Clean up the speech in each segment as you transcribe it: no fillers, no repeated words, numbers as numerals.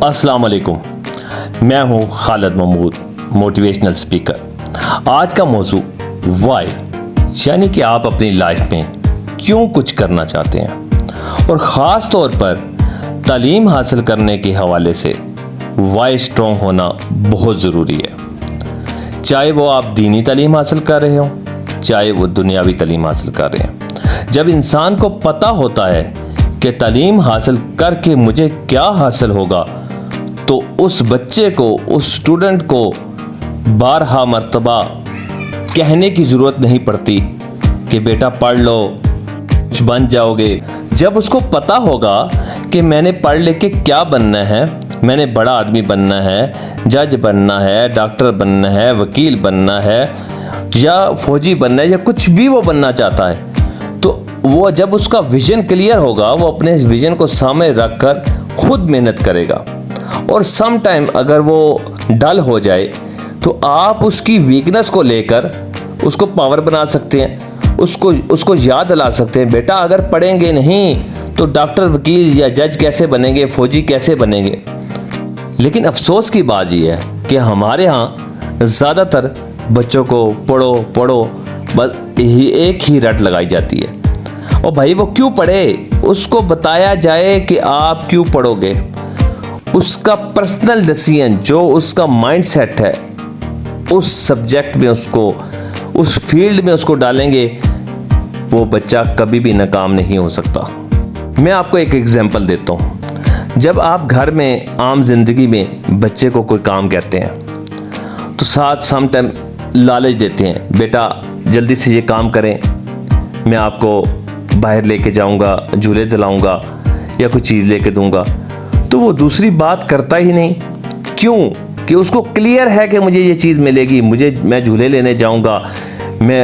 अस्सलाम वालेकुम, मैं हूं खालिद महमूद, मोटिवेशनल स्पीकर। आज का मौजू वाई, यानी कि आप अपनी लाइफ में क्यों कुछ करना चाहते हैं, और ख़ास तौर पर तालीम हासिल करने के हवाले से वाई स्ट्रॉन्ग होना बहुत ज़रूरी है। चाहे वो आप दीनी तालीम हासिल कर रहे हो, चाहे वो दुनियावी तालीम हासिल कर रहे हैं। जब इंसान को पता होता है कि तालीम हासिल करके मुझे क्या हासिल होगा, तो उस बच्चे को, उस स्टूडेंट को बारहा मर्तबा कहने की ज़रूरत नहीं पड़ती कि बेटा पढ़ लो, कुछ बन जाओगे। जब उसको पता होगा कि मैंने पढ़ लिख के क्या बनना है, मैंने बड़ा आदमी बनना है, जज बनना है, डॉक्टर बनना है, वकील बनना है, या फौजी बनना है, या कुछ भी वो बनना चाहता है, तो वो जब उसका विज़न क्लियर होगा, वो अपने इस विज़न को सामने रख कर खुद मेहनत करेगा। और सम टाइम अगर वो डल हो जाए तो आप उसकी वीकनेस को लेकर उसको पावर बना सकते हैं, उसको याद दिला सकते हैं, बेटा अगर पढ़ेंगे नहीं तो डॉक्टर, वकील या जज कैसे बनेंगे, फौजी कैसे बनेंगे। लेकिन अफसोस की बात यह है कि हमारे यहाँ ज़्यादातर बच्चों को पढ़ो पढ़ो बस एक ही रट लगाई जाती है। और भाई वो क्यों पढ़े, उसको बताया जाए कि आप क्यों पढ़ोगे। उसका पर्सनल डिसीजन, जो उसका माइंडसेट है, उस सब्जेक्ट में उसको, उस फील्ड में उसको डालेंगे, वो बच्चा कभी भी नाकाम नहीं हो सकता। मैं आपको एक एग्जांपल देता हूँ। जब आप घर में आम जिंदगी में बच्चे को कोई काम कहते हैं तो साथ सम टाइम लालच देते हैं, बेटा जल्दी से ये काम करें, मैं आपको बाहर लेके जाऊंगा, झूले दिलाऊंगा या कुछ चीज़ लेके दूंगा। तो वो दूसरी बात करता ही नहीं। क्यों? कि उसको क्लियर है कि मुझे ये चीज़ मिलेगी, मैं झूले लेने जाऊंगा,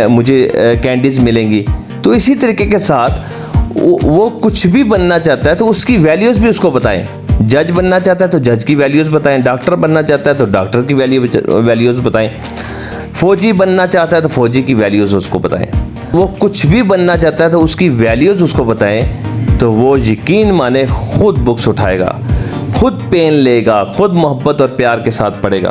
मुझे कैंडीज मिलेंगी। तो इसी तरीके के साथ वो कुछ भी बनना चाहता है तो उसकी वैल्यूज़ भी उसको बताएं। जज बनना चाहता है तो जज की वैल्यूज़ बताएं, डॉक्टर बनना चाहता है तो डॉक्टर की वैल्यूज़ बताएं, फौजी बनना चाहता है तो फौजी की वैल्यूज़ उसको बताएं। वो कुछ भी बनना चाहता है तो उसकी वैल्यूज़ उसको बताएं, तो वो यकीन माने खुद बुक्स उठाएगा, खुद पेन लेगा, खुद मोहब्बत और प्यार के साथ पढ़ेगा।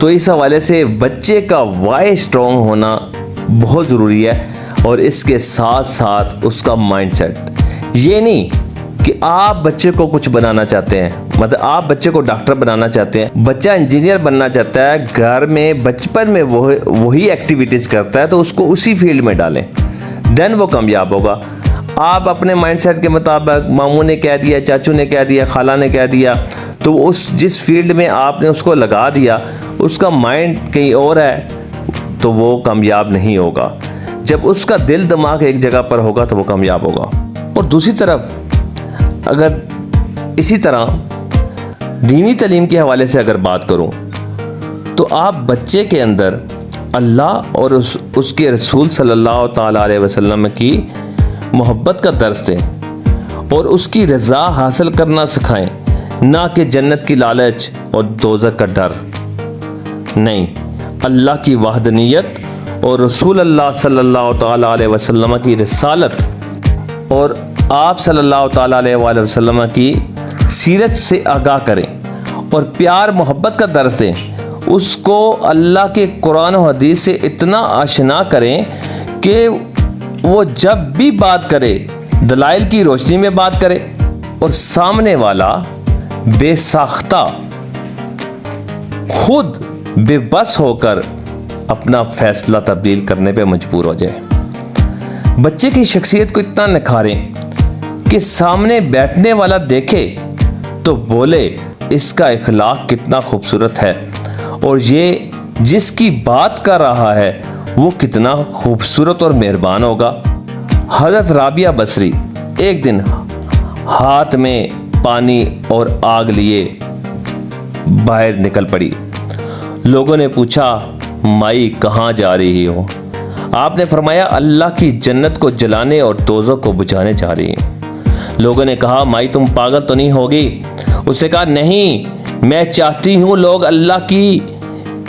तो इस हवाले से बच्चे का वाई स्ट्रॉन्ग होना बहुत ज़रूरी है, और इसके साथ साथ उसका माइंडसेट। ये नहीं कि आप बच्चे को कुछ बनाना चाहते हैं, मतलब आप बच्चे को डॉक्टर बनाना चाहते हैं, बच्चा इंजीनियर बनना चाहता है, घर में बचपन में वही एक्टिविटीज़ करता है, तो उसको उसी फील्ड में डालें, देन वो कामयाब होगा। आप अपने माइंडसेट के मुताबिक, मामू ने कह दिया, चाचू ने कह दिया, खाला ने कह दिया, तो उस जिस फील्ड में आपने उसको लगा दिया, उसका माइंड कहीं और है, तो वो कामयाब नहीं होगा। जब उसका दिल दिमाग एक जगह पर होगा तो वो कामयाब होगा। और दूसरी तरफ अगर इसी तरह दीनी तालीम के हवाले से अगर बात करूं, तो आप बच्चे के अंदर अल्लाह और उसके रसूल सल्लल्लाहु ताला अलैहि वसल्लम की मोहब्बत का दर्स दें और उसकी रज़ा हासिल करना सिखाएं, ना कि जन्नत की लालच और दोज़ख का डर। नहीं, अल्लाह की वहदनियत और रसूल अल्लाह सल्लल्लाहु ताला अलैहि वसल्लम की रिसालत और आप सल्लल्लाहु ताला अलैहि वसल्लम की सीरत से आगाह करें और प्यार मोहब्बत का दर्स दें। उसको अल्लाह के कुरान और हदीस से इतना आशना करें कि वो जब भी बात करे दलाइल की रोशनी में बात करे, और सामने वाला बेसाख्ता खुद बेबस होकर अपना फैसला तब्दील करने पे मजबूर हो जाए। बच्चे की शख्सियत को इतना निखारें कि सामने बैठने वाला देखे तो बोले इसका इखलाक कितना खूबसूरत है, और ये जिसकी बात कर रहा है वो कितना खूबसूरत और मेहरबान होगा। हज़रत राबिया बसरी एक दिन हाथ में पानी और आग लिए बाहर निकल पड़ी। लोगों ने पूछा, माई कहाँ जा रही हो? आपने फरमाया, अल्लाह की जन्नत को जलाने और दोज़ख को बुझाने जा रही हैं। लोगों ने कहा, माई तुम पागल तो नहीं होगी? उसने कहा, नहीं, मैं चाहती हूँ लोग अल्लाह की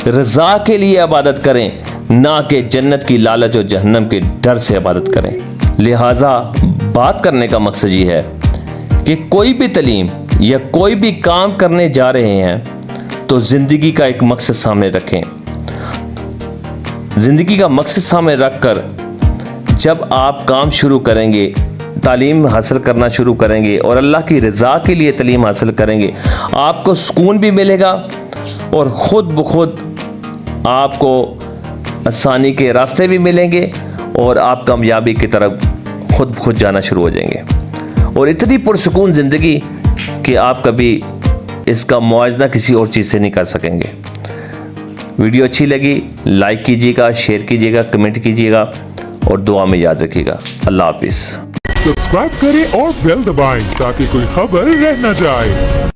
रज़ा के लिए इबादत करें, ना कि जन्नत की लालच और जहन्नम के डर से इबादत करें। लिहाजा बात करने का मकसद ये है कि कोई भी तालीम या कोई भी काम करने जा रहे हैं तो ज़िंदगी का एक मकसद सामने रखें। ज़िंदगी का मकसद सामने रखकर जब आप काम शुरू करेंगे, तालीम हासिल करना शुरू करेंगे और अल्लाह की रज़ा के लिए तालीम हासिल करेंगे, आपको सुकून भी मिलेगा और ख़ुद ब खुद आपको आसानी के रास्ते भी मिलेंगे और आप कामयाबी की तरफ खुद ब खुद जाना शुरू हो जाएंगे। और इतनी पुरसुकून ज़िंदगी कि आप कभी इसका मुआवजा किसी और चीज़ से नहीं कर सकेंगे। वीडियो अच्छी लगी लाइक कीजिएगा, शेयर कीजिएगा, कमेंट कीजिएगा और दुआ में याद रखिएगा। अल्लाह हाफिज़। सब्सक्राइब करें और बेल दबाएं ताकि कोई खबर रह न जाए।